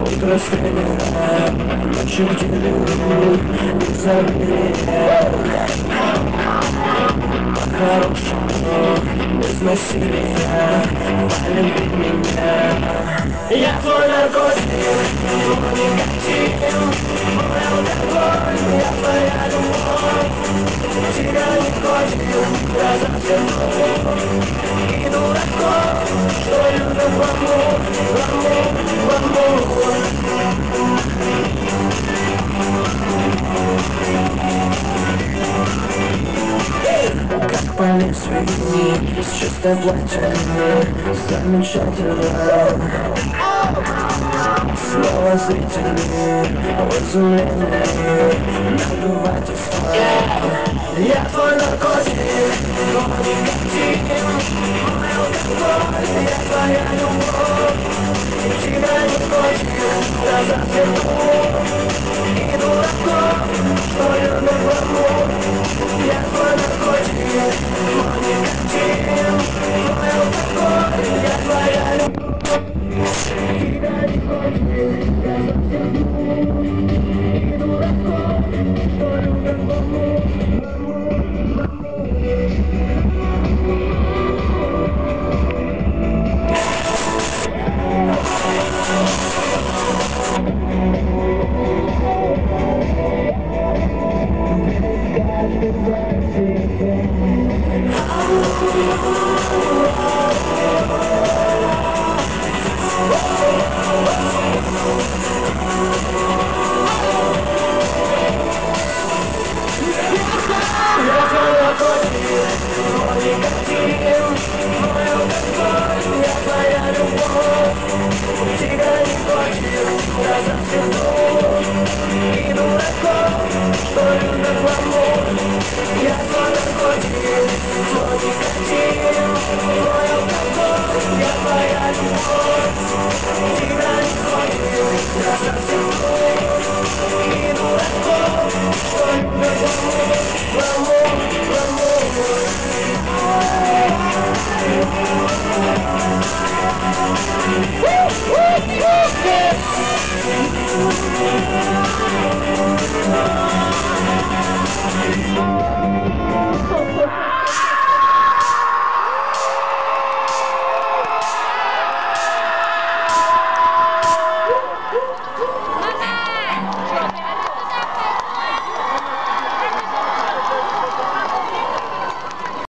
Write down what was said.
Утро стреляет, ночью делают без обеда. По-хорошему, без насилия, полюби меня. Я твой наркотик, твой никотин, мой алкоголь, я твоя любовь. Тебя не хочет, я затяну. И дураков, что любят ламур, ламур, ламур. Как по лезвию с чистой платиной, замечательно. Снова зрители в изумлении, надувательство. Я твой наркотик, твой никотин, мой алкоголь, я твоя любовь. Тебя не хочет, я затяну. И дураков, что любят ламур. Я твой наркотик, твой никотин, мой алкоголь, я твоя любовь. Тебя не хочет, я затяну. И дураков, что любят ламур. Vamos